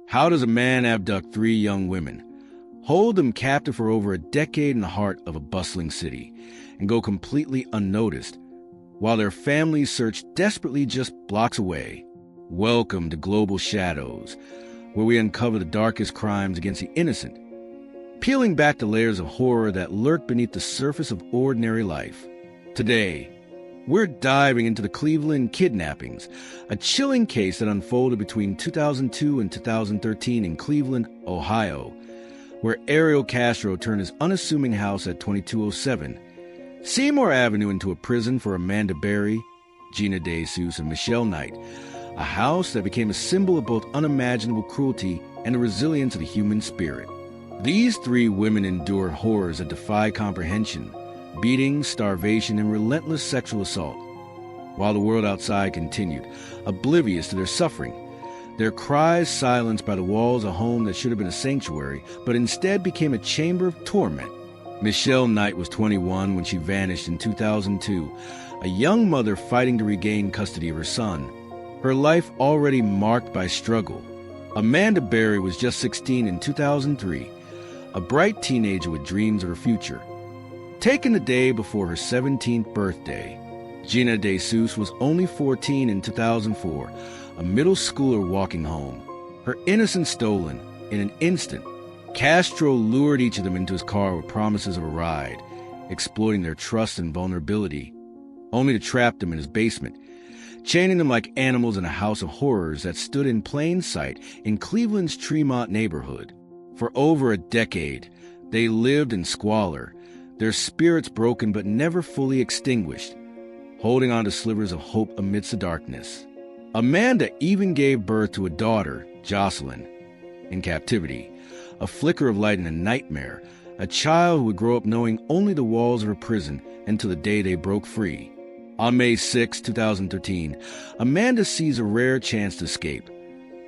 How does a man abduct 3 young women, hold them captive for over a decade in the heart of a bustling city, and go completely unnoticed, while their families search desperately just blocks away? Welcome to Global Shadows, where we uncover the darkest crimes against the innocent, peeling back the layers of horror that lurk beneath the surface of ordinary life. Today, we're diving into the Cleveland Kidnappings, a chilling case that unfolded between 2002 and 2013 in Cleveland, Ohio, where Ariel Castro turned his unassuming house at 2207 Seymour Avenue into a prison for Amanda Berry, Gina DeJesus, and Michelle Knight, a house that became a symbol of both unimaginable cruelty and the resilience of the human spirit. These 3 women endured horrors that defy comprehension: beatings, starvation, and relentless sexual assault, while the world outside continued, oblivious to their suffering, their cries silenced by the walls of a home that should have been a sanctuary, but instead became a chamber of torment. Michelle Knight was 21 when she vanished in 2002, a young mother fighting to regain custody of her son, her life already marked by struggle. Amanda Berry was just 16 in 2003, a bright teenager with dreams of her future. Taken the day before her 17th birthday, Gina DeJesus was only 14 in 2004, a middle schooler walking home, her innocence stolen in an instant. Castro lured each of them into his car with promises of a ride, exploiting their trust and vulnerability, only to trap them in his basement, chaining them like animals in a house of horrors that stood in plain sight in Cleveland's Tremont neighborhood. For over a decade, they lived in squalor, their spirits broken but never fully extinguished, holding on to slivers of hope amidst the darkness. Amanda even gave birth to a daughter, Jocelyn, in captivity, a flicker of light in a nightmare, a child who would grow up knowing only the walls of her prison until the day they broke free. On May 6, 2013, Amanda sees a rare chance to escape,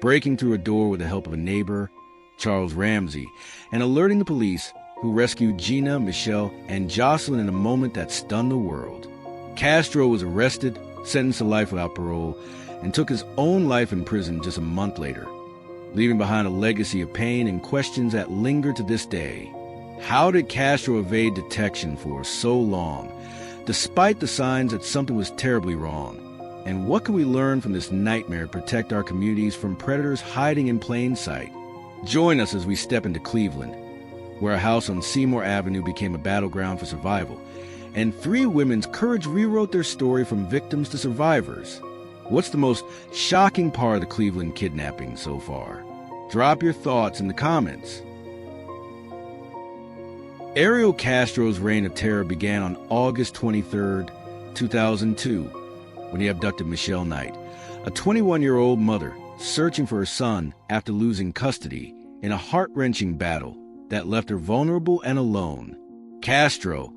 breaking through a door with the help of a neighbor, Charles Ramsey, and alerting the police, who rescued Gina, Michelle, and Jocelyn in a moment that stunned the world. Castro was arrested, sentenced to life without parole, and took his own life in prison just a month later, leaving behind a legacy of pain and questions that linger to this day. How did Castro evade detection for so long, despite the signs that something was terribly wrong? And what can we learn from this nightmare to protect our communities from predators hiding in plain sight? Join us as we step into Cleveland, where a house on Seymour Avenue became a battleground for survival, and 3 women's courage rewrote their story from victims to survivors. What's the most shocking part of the Cleveland kidnapping so far? Drop your thoughts in the comments. Ariel Castro's reign of terror began on August 23, 2002, when he abducted Michelle Knight, a 21-year-old mother searching for her son after losing custody in a heart-wrenching battle that left her vulnerable and alone. Castro,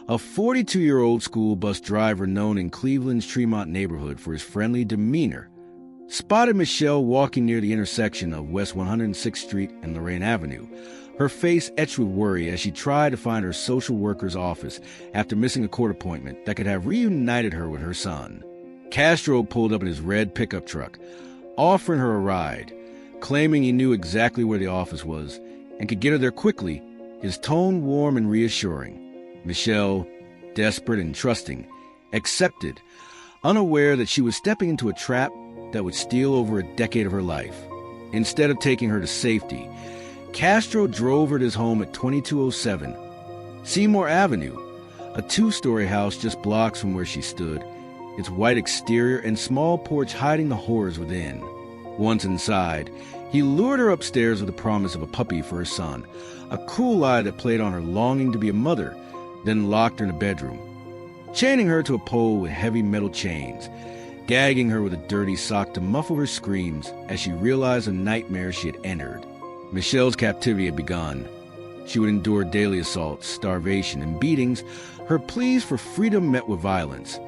a 42-year-old school bus driver known in Cleveland's Tremont neighborhood for his friendly demeanor, spotted Michelle walking near the intersection of West 106th Street and Lorraine Avenue, her face etched with worry as she tried to find her social worker's office after missing a court appointment that could have reunited her with her son. Castro pulled up in his red pickup truck, offering her a ride, claiming he knew exactly where the office was and could get her there quickly, his tone warm and reassuring. Michelle, desperate and trusting, accepted, unaware that she was stepping into a trap that would steal over a decade of her life. Instead of taking her to safety, Castro drove her to his home at 2207 Seymour Avenue, a 2-story house just blocks from where she stood, its white exterior and small porch hiding the horrors within. Once inside, he lured her upstairs with the promise of a puppy for her son, a cruel lie that played on her longing to be a mother, then locked her in a bedroom, chaining her to a pole with heavy metal chains, gagging her with a dirty sock to muffle her screams as she realized the nightmare she had entered. Michelle's captivity had begun. She would endure daily assaults, starvation, and beatings, her pleas for freedom met with violence,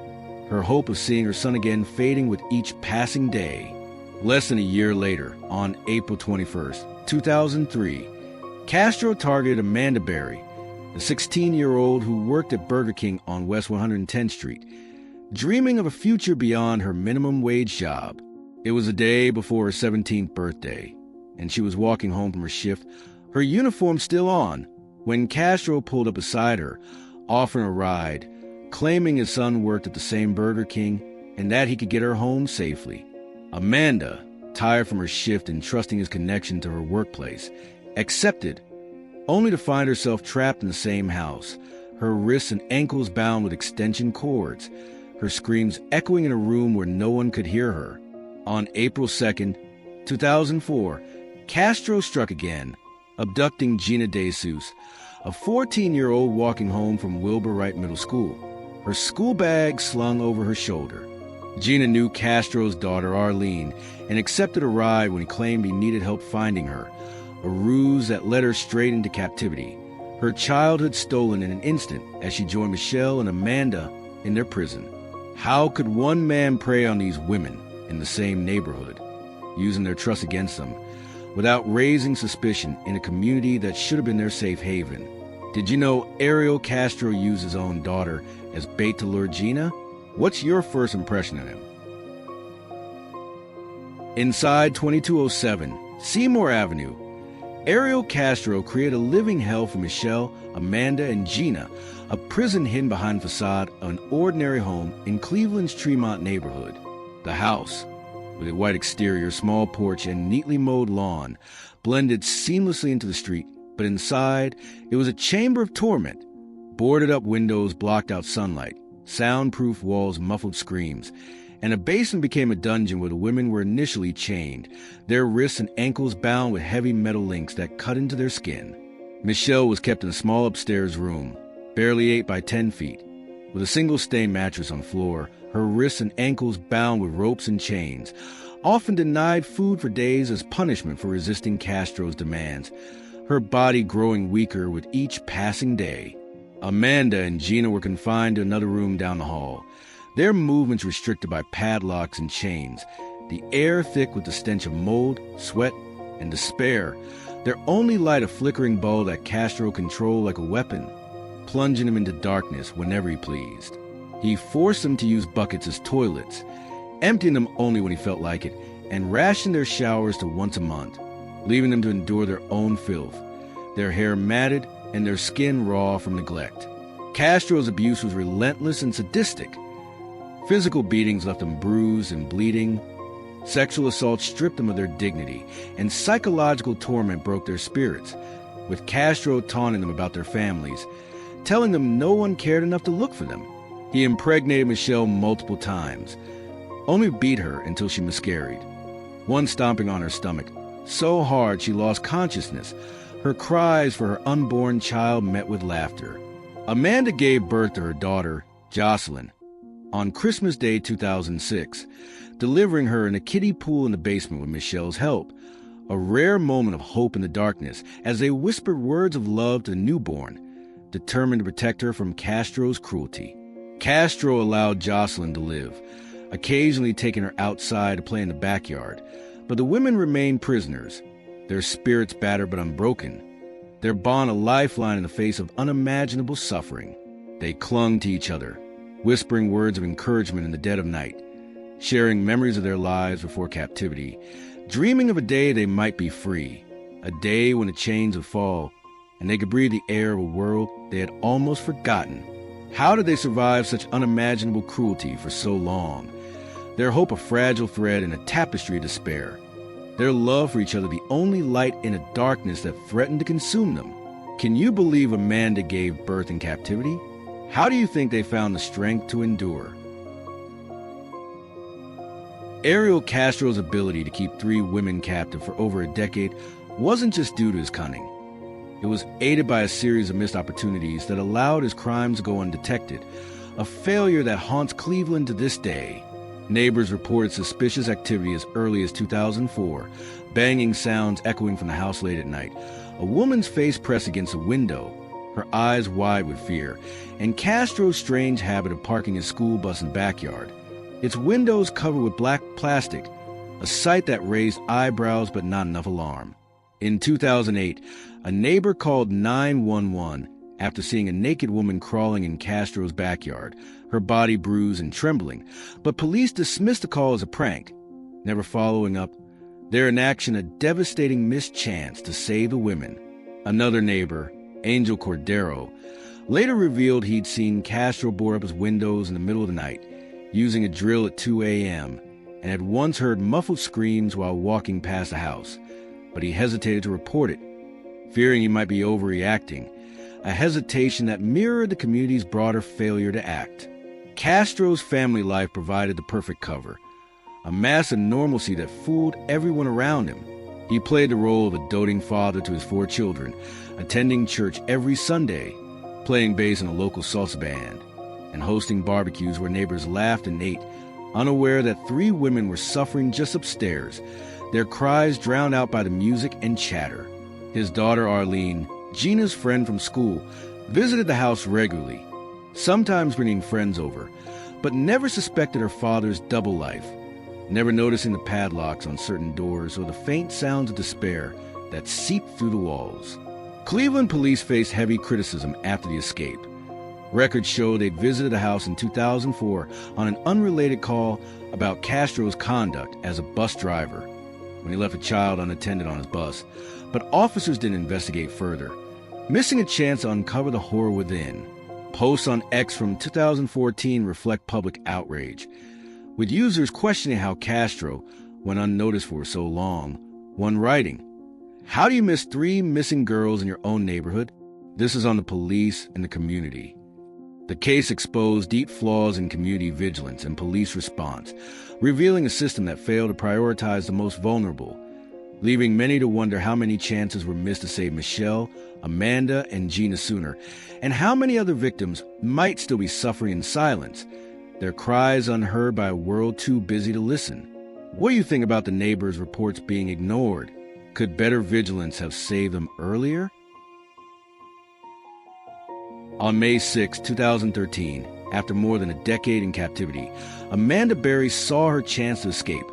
her hope of seeing her son again fading with each passing day. Less than a year later, on April 21st, 2003, Castro targeted Amanda Berry, a 16-year-old who worked at Burger King on West 110th Street, dreaming of a future beyond her minimum wage job. It was a day before her 17th birthday. and she was walking home from her shift, her uniform still on, when Castro pulled up beside her, offering a ride, claiming his son worked at the same Burger King and that he could get her home safely. Amanda, tired from her shift and trusting his connection to her workplace, accepted, only to find herself trapped in the same house, her wrists and ankles bound with extension cords, her screams echoing in a room where no one could hear her. On April 2nd, 2004, Castro struck again, abducting Gina DeJesus, a 14-year-old walking home from Wilbur Wright Middle School, her school bag slung over her shoulder. Gina knew Castro's daughter, Arlene, and accepted a ride when he claimed he needed help finding her, a ruse that led her straight into captivity, her childhood stolen in an instant as she joined Michelle and Amanda in their prison. How could one man prey on these women in the same neighborhood, using their trust against them, without raising suspicion in a community that should have been their safe haven? Did you know Ariel Castro used his own daughter as bait to lure Gina? What's your first impression of him? Inside 2207, Seymour Avenue, Ariel Castro created a living hell for Michelle, Amanda, and Gina, a prison hidden behind the facade of an ordinary home in Cleveland's Tremont neighborhood. The house, with a white exterior, small porch, and neatly mowed lawn, blended seamlessly into the street, but inside, it was a chamber of torment. Boarded-up windows blocked out sunlight, soundproof walls muffled screams, and a basement became a dungeon where the women were initially chained, their wrists and ankles bound with heavy metal links that cut into their skin. Michelle was kept in a small upstairs room, barely 8 by 10 feet, with a single stained mattress on the floor, her wrists and ankles bound with ropes and chains, often denied food for days as punishment for resisting Castro's demands, her body growing weaker with each passing day. Amanda and Gina were confined to another room down the hall, their movements restricted by padlocks and chains, the air thick with the stench of mold, sweat, and despair, their only light a flickering bulb that Castro controlled like a weapon, plunging them into darkness whenever he pleased. He forced them to use buckets as toilets, emptying them only when he felt like it, and rationed their showers to once a month, leaving them to endure their own filth, their hair matted and their skin raw from neglect. Castro's abuse was relentless and sadistic. Physical beatings left them bruised and bleeding. Sexual assault stripped them of their dignity, and psychological torment broke their spirits, with Castro taunting them about their families, telling them no one cared enough to look for them. He impregnated Michelle multiple times, only beat her until she miscarried, once stomping on her stomach, so hard she lost consciousness, her cries for her unborn child met with laughter. Amanda gave birth to her daughter, Jocelyn, on Christmas Day 2006, delivering her in a kiddie pool in the basement with Michelle's help, a rare moment of hope in the darkness as they whispered words of love to the newborn, determined to protect her from Castro's cruelty. Castro allowed Jocelyn to live, occasionally taking her outside to play in the backyard, but the women remained prisoners, their spirits battered but unbroken, their bond a lifeline in the face of unimaginable suffering. They clung to each other, whispering words of encouragement in the dead of night, sharing memories of their lives before captivity, dreaming of a day they might be free, a day when the chains would fall, and they could breathe the air of a world they had almost forgotten. How did they survive such unimaginable cruelty for so long? Their hope a fragile thread in a tapestry of despair. Their love for each other the only light in a darkness that threatened to consume them. Can you believe Amanda gave birth in captivity? How do you think they found the strength to endure? Ariel Castro's ability to keep 3 women captive for over a decade wasn't just due to his cunning. It was aided by a series of missed opportunities that allowed his crimes to go undetected, a failure that haunts Cleveland to this day. Neighbors reported suspicious activity as early as 2004, banging sounds echoing from the house late at night, a woman's face pressed against a window, her eyes wide with fear, and Castro's strange habit of parking his school bus in the backyard, its windows covered with black plastic, a sight that raised eyebrows but not enough alarm. In 2008, a neighbor called 911 after seeing a naked woman crawling in Castro's backyard, her body bruised and trembling, but police dismissed the call as a prank, never following up, There in action, a devastating mischance to save the women. Another neighbor, Angel Cordero, later revealed he'd seen Castro board up his windows in the middle of the night, using a drill at 2 a.m., and had once heard muffled screams while walking past the house, but he hesitated to report it, fearing he might be overreacting, a hesitation that mirrored the community's broader failure to act. Castro's family life provided the perfect cover, a mass of normalcy that fooled everyone around him. He played the role of a doting father to his 4 children, attending church every Sunday, playing bass in a local salsa band, and hosting barbecues where neighbors laughed and ate, unaware that 3 women were suffering just upstairs, their cries drowned out by the music and chatter. His daughter Arlene, Gina's friend from school, visited the house regularly, sometimes bringing friends over, but never suspected her father's double life, never noticing the padlocks on certain doors or the faint sounds of despair that seeped through the walls. Cleveland police faced heavy criticism after the escape. Records show they visited the house in 2004 on an unrelated call about Castro's conduct as a bus driver, when he left a child unattended on his bus, but officers didn't investigate further, missing a chance to uncover the horror within. Posts on X from 2014 reflect public outrage, with users questioning how Castro went unnoticed for so long. One writing, "How do you miss 3 missing girls in your own neighborhood?" This is on the police and the community. The case exposed deep flaws in community vigilance and police response, revealing a system that failed to prioritize the most vulnerable, leaving many to wonder how many chances were missed to save Michelle, Amanda, and Gina sooner, and how many other victims might still be suffering in silence, their cries unheard by a world too busy to listen. What do you think about the neighbors' reports being ignored? Could better vigilance have saved them earlier? On May 6, 2013, after more than a decade in captivity, Amanda Berry saw her chance to escape,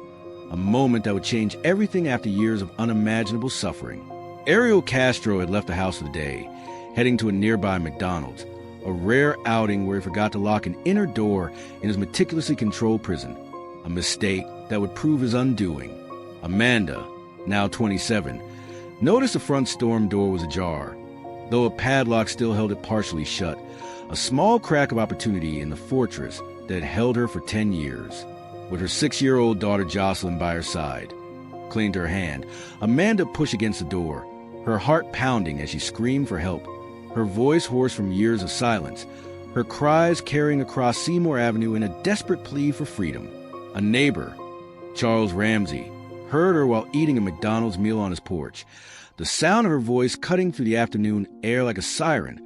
a moment that would change everything after years of unimaginable suffering. Ariel Castro had left the house for the day, heading to a nearby McDonald's, a rare outing where he forgot to lock an inner door in his meticulously controlled prison, a mistake that would prove his undoing. Amanda, now 27, noticed the front storm door was ajar, though a padlock still held it partially shut, a small crack of opportunity in the fortress that had held her for 10 years. With her 6-year-old daughter Jocelyn by her side, clinging to her hand, Amanda pushed against the door, her heart pounding as she screamed for help, her voice hoarse from years of silence, her cries carrying across Seymour Avenue in a desperate plea for freedom. A neighbor, Charles Ramsey, heard her while eating a McDonald's meal on his porch, the sound of her voice cutting through the afternoon air like a siren,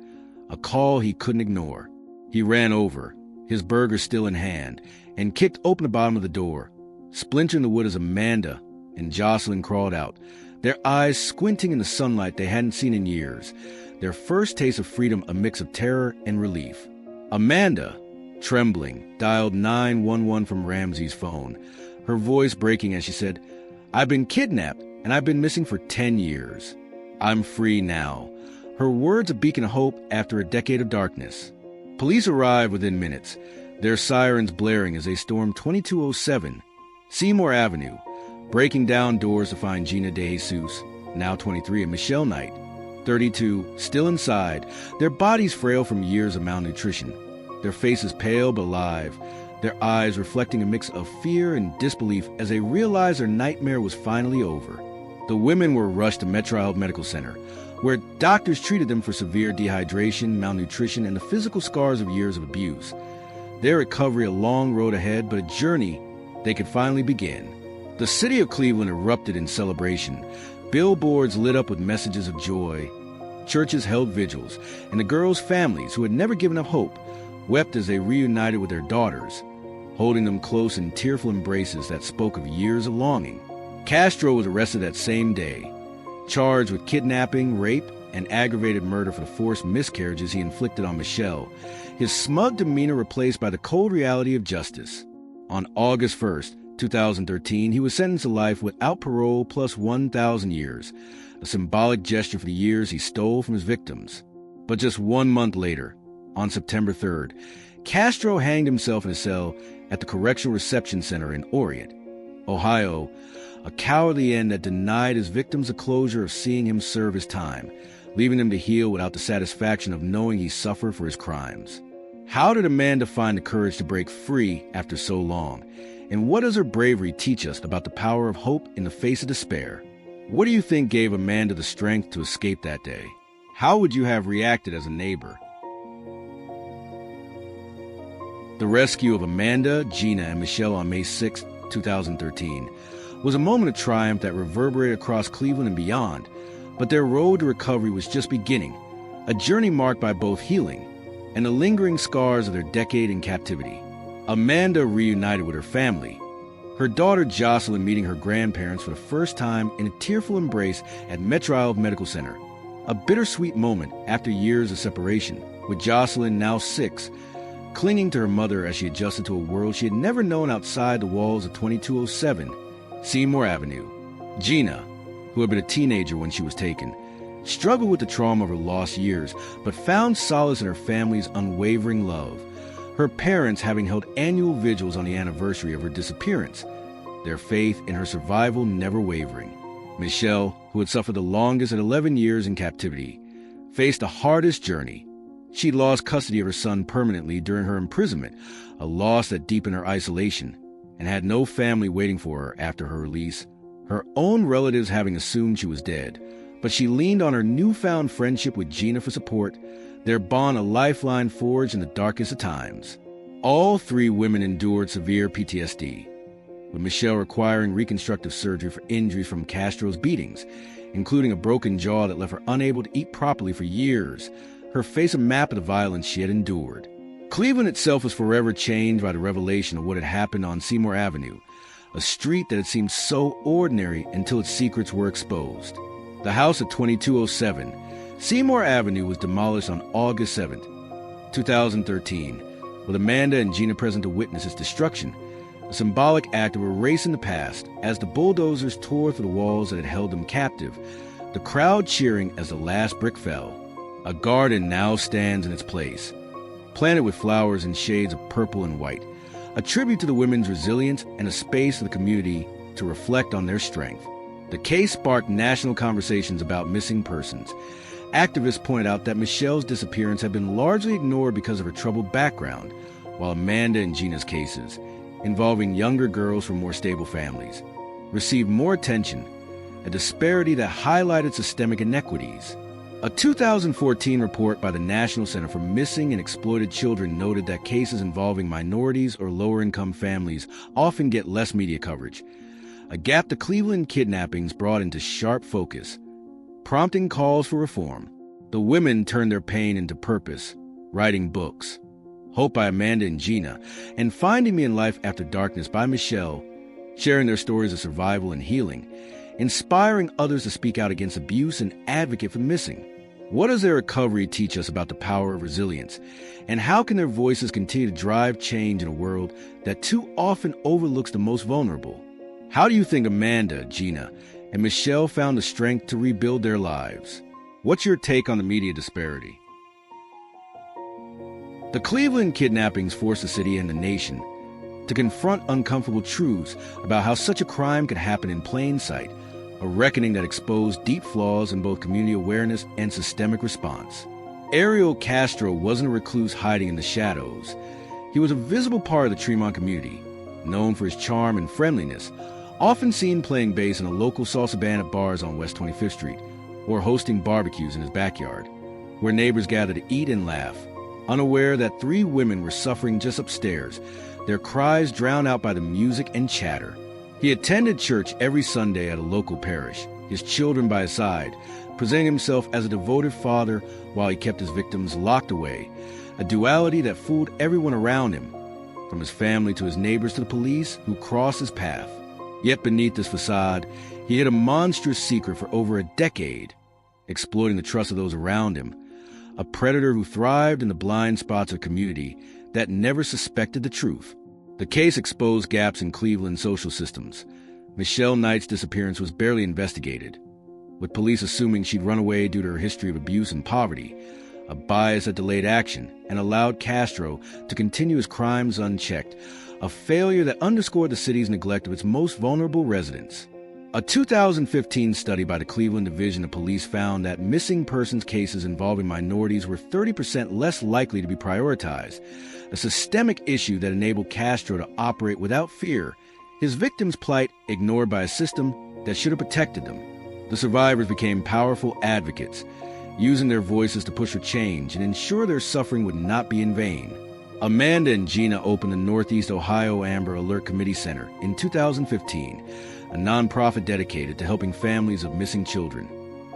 a call he couldn't ignore. He ran over, his burger still in hand, and kicked open the bottom of the door. Splintering the wood as Amanda and Jocelyn crawled out, their eyes squinting in the sunlight they hadn't seen in years, their first taste of freedom a mix of terror and relief. Amanda, trembling, dialed 911 from Ramsey's phone, her voice breaking as she said, "I've been kidnapped, and I've been missing for 10 years. I'm free now." Her words a beacon of hope after a decade of darkness. Police arrived within minutes, their sirens blaring as they stormed 2207 Seymour Avenue, breaking down doors to find Gina DeJesus, now 23, and Michelle Knight, 32, still inside, their bodies frail from years of malnutrition, their faces pale but alive, their eyes reflecting a mix of fear and disbelief as they realized their nightmare was finally over. The women were rushed to Metro Health Medical Center, where doctors treated them for severe dehydration, malnutrition, and the physical scars of years of abuse. Their recovery a long road ahead, but a journey they could finally begin. The city of Cleveland erupted in celebration. Billboards lit up with messages of joy. Churches held vigils, and the girls' families, who had never given up hope, wept as they reunited with their daughters, holding them close in tearful embraces that spoke of years of longing. Castro was arrested that same day, charged with kidnapping, rape, and aggravated murder for the forced miscarriages he inflicted on Michelle, his smug demeanor replaced by the cold reality of justice. On August 1st, 2013, he was sentenced to life without parole plus 1,000 years, a symbolic gesture for the years he stole from his victims. But just 1 month later, on September 3rd, Castro hanged himself in a cell at the Correctional Reception Center in Oriat, Ohio, a cowardly end that denied his victims the closure of seeing him serve his time, leaving them to heal without the satisfaction of knowing he suffered for his crimes. How did Amanda find the courage to break free after so long? And what does her bravery teach us about the power of hope in the face of despair? What do you think gave Amanda the strength to escape that day? How would you have reacted as a neighbor? The rescue of Amanda, Gina, and Michelle on May 6, 2013, was a moment of triumph that reverberated across Cleveland and beyond, but their road to recovery was just beginning, a journey marked by both healing and the lingering scars of their decade in captivity. Amanda reunited with her family, her daughter Jocelyn meeting her grandparents for the first time in a tearful embrace at Metro Medical Center, a bittersweet moment after years of separation, with Jocelyn, now 6, clinging to her mother as she adjusted to a world she had never known outside the walls of 2207 Seymour Avenue. Gina, who had been a teenager when she was taken, struggled with the trauma of her lost years, but found solace in her family's unwavering love, her parents having held annual vigils on the anniversary of her disappearance, their faith in her survival never wavering. Michelle, who had suffered the longest at 11 years in captivity, faced the hardest journey. She lost custody of her son permanently during her imprisonment, a loss that deepened her isolation, and had no family waiting for her after her release, her own relatives having assumed she was dead. But she leaned on her newfound friendship with Gina for support, their bond a lifeline forged in the darkest of times. All 3 women endured severe PTSD, with Michelle requiring reconstructive surgery for injuries from Castro's beatings, including a broken jaw that left her unable to eat properly for years, her face a map of the violence she had endured. Cleveland itself was forever changed by the revelation of what had happened on Seymour Avenue, a street that had seemed so ordinary until its secrets were exposed. The house at 2207 Seymour Avenue was demolished on August 7, 2013, with Amanda and Gina present to witness its destruction, a symbolic act of erasing the past as the bulldozers tore through the walls that had held them captive, the crowd cheering as the last brick fell. A garden now stands in its place, planted with flowers in shades of purple and white, a tribute to the women's resilience and a space for the community to reflect on their strength. The case sparked national conversations about missing persons. Activists pointed out that Michelle's disappearance had been largely ignored because of her troubled background, while Amanda and Gina's cases, involving younger girls from more stable families, received more attention, a disparity that highlighted systemic inequities. A 2014 report by the National Center for Missing and Exploited Children noted that cases involving minorities or lower-income families often get less media coverage, a gap the Cleveland kidnappings brought into sharp focus, prompting calls for reform. The women turned their pain into purpose, writing books. Hope by Amanda and Gina, and Finding Me in Life After Darkness by Michelle, sharing their stories of survival and healing, inspiring others to speak out against abuse and advocate for the missing. What does their recovery teach us about the power of resilience? And how can their voices continue to drive change in a world that too often overlooks the most vulnerable? How do you think Amanda, Gina, and Michelle found the strength to rebuild their lives? What's your take on the media disparity? The Cleveland kidnappings forced the city and the nation to confront uncomfortable truths about how such a crime could happen in plain sight, a reckoning that exposed deep flaws in both community awareness and systemic response. Ariel Castro wasn't a recluse hiding in the shadows. He was a visible part of the Tremont community, known for his charm and friendliness, often seen playing bass in a local salsa band at bars on West 25th Street, or hosting barbecues in his backyard, where neighbors gathered to eat and laugh, unaware that 3 women were suffering just upstairs, their cries drowned out by the music and chatter. He attended church every Sunday at a local parish, his children by his side, presenting himself as a devoted father while he kept his victims locked away, a duality that fooled everyone around him, from his family to his neighbors to the police who crossed his path. Yet beneath this facade, he hid a monstrous secret for over a decade, exploiting the trust of those around him, a predator who thrived in the blind spots of community that never suspected the truth. The case exposed gaps in Cleveland's social systems. Michelle Knight's disappearance was barely investigated, with police assuming she'd run away due to her history of abuse and poverty, a bias that delayed action and allowed Castro to continue his crimes unchecked, a failure that underscored the city's neglect of its most vulnerable residents. A 2015 study by the Cleveland Division of Police found that missing persons cases involving minorities were 30% less likely to be prioritized, a systemic issue that enabled Castro to operate without fear, his victims' plight ignored by a system that should have protected them. The survivors became powerful advocates, using their voices to push for change and ensure their suffering would not be in vain. Amanda and Gina opened the Northeast Ohio Amber Alert Committee Center in 2015, a nonprofit dedicated to helping families of missing children,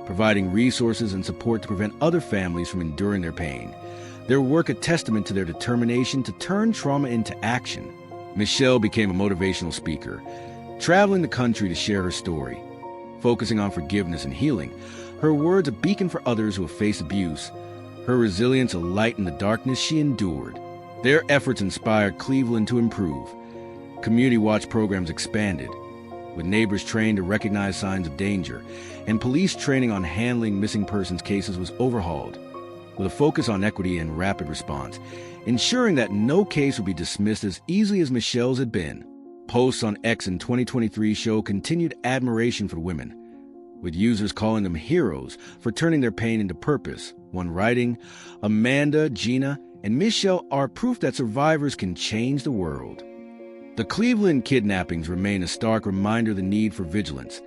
providing resources and support to prevent other families from enduring their pain. Their work a testament to their determination to turn trauma into action. Michelle became a motivational speaker, traveling the country to share her story. Focusing on forgiveness and healing, her words a beacon for others who have faced abuse, her resilience a light in the darkness she endured. Their efforts inspired Cleveland to improve. Community watch programs expanded, with neighbors trained to recognize signs of danger, and police training on handling missing persons cases was overhauled, with a focus on equity and rapid response, ensuring that no case would be dismissed as easily as Michelle's had been. Posts on X in 2023 show continued admiration for the women, with users calling them heroes for turning their pain into purpose. One writing, "Amanda, Gina, and Michelle are proof that survivors can change the world." The Cleveland kidnappings remain a stark reminder of the need for vigilance,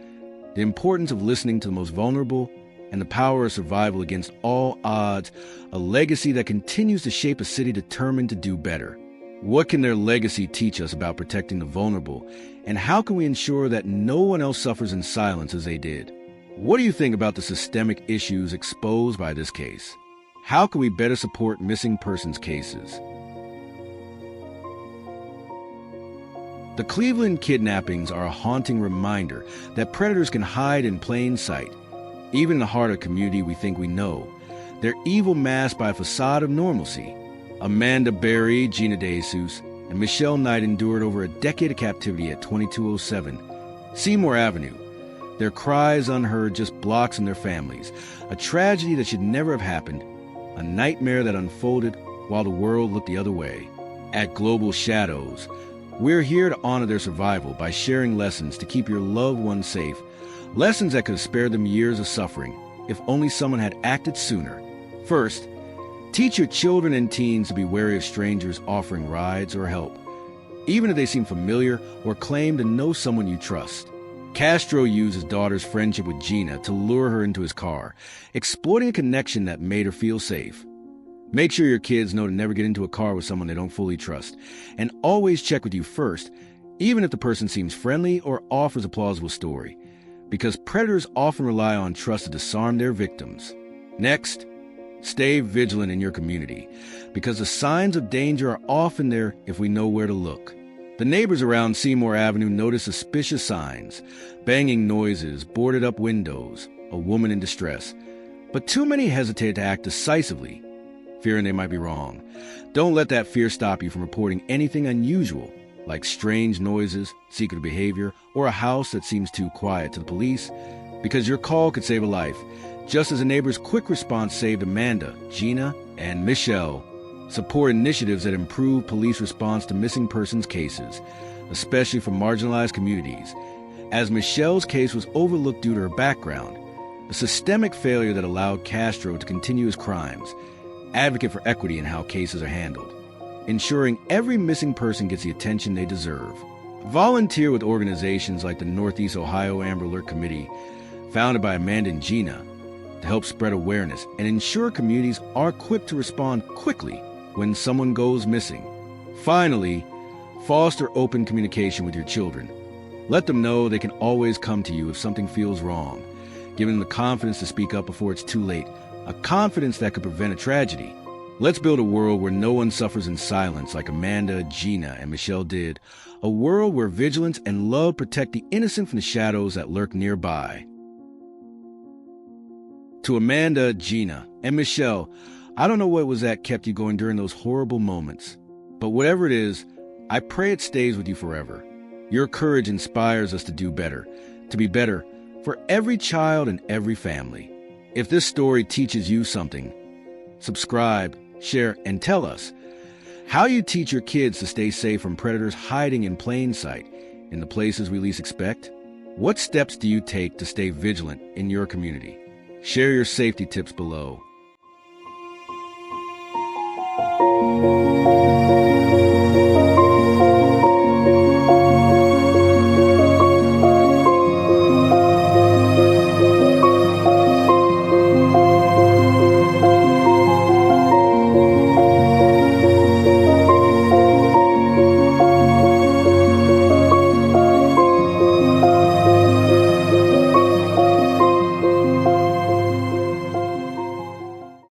the importance of listening to the most vulnerable, and the power of survival against all odds, a legacy that continues to shape a city determined to do better. What can their legacy teach us about protecting the vulnerable, and how can we ensure that no one else suffers in silence as they did? What do you think about the systemic issues exposed by this case? How can we better support missing persons cases? The Cleveland kidnappings are a haunting reminder that predators can hide in plain sight, even in the heart of a community we think we know. Their evil masked by a facade of normalcy. Amanda Berry, Gina DeJesus, and Michelle Knight endured over a decade of captivity at 2207 Seymour Avenue. Their cries unheard, just blocks from their families. A tragedy that should never have happened. A nightmare that unfolded while the world looked the other way. At Global Shadows, we're here to honor their survival by sharing lessons to keep your loved ones safe. Lessons that could have spared them years of suffering if only someone had acted sooner. First, teach your children and teens to be wary of strangers offering rides or help, even if they seem familiar or claim to know someone you trust. Castro used his daughter's friendship with Gina to lure her into his car, exploiting a connection that made her feel safe. Make sure your kids know to never get into a car with someone they don't fully trust, and always check with you first, even if the person seems friendly or offers a plausible story, because predators often rely on trust to disarm their victims. Next, stay vigilant in your community, because the signs of danger are often there if we know where to look. The neighbors around Seymour Avenue noticed suspicious signs, banging noises, boarded up windows, a woman in distress. But too many hesitated to act decisively, fearing they might be wrong. Don't let that fear stop you from reporting anything unusual, like strange noises, secret behavior, or a house that seems too quiet to the police, because your call could save a life, just as a neighbor's quick response saved Amanda, Gina, and Michelle. Support initiatives that improve police response to missing persons cases, especially for marginalized communities, as Michelle's case was overlooked due to her background, a systemic failure that allowed Castro to continue his crimes. Advocate for equity in how cases are handled, ensuring every missing person gets the attention they deserve. Volunteer with organizations like the Northeast Ohio Amber Alert Committee, founded by Amanda and Gina, to help spread awareness and ensure communities are equipped to respond quickly when someone goes missing. Finally, foster open communication with your children. Let them know they can always come to you if something feels wrong, giving them the confidence to speak up before it's too late, a confidence that could prevent a tragedy. Let's build a world where no one suffers in silence like Amanda, Gina, and Michelle did, a world where vigilance and love protect the innocent from the shadows that lurk nearby. To Amanda, Gina, and Michelle, I don't know what was that kept you going during those horrible moments, but whatever it is, I pray it stays with you forever. Your courage inspires us to do better, to be better for every child and every family. If this story teaches you something, subscribe, share, and tell us how you teach your kids to stay safe from predators hiding in plain sight in the places we least expect. What steps do you take to stay vigilant in your community? Share your safety tips below.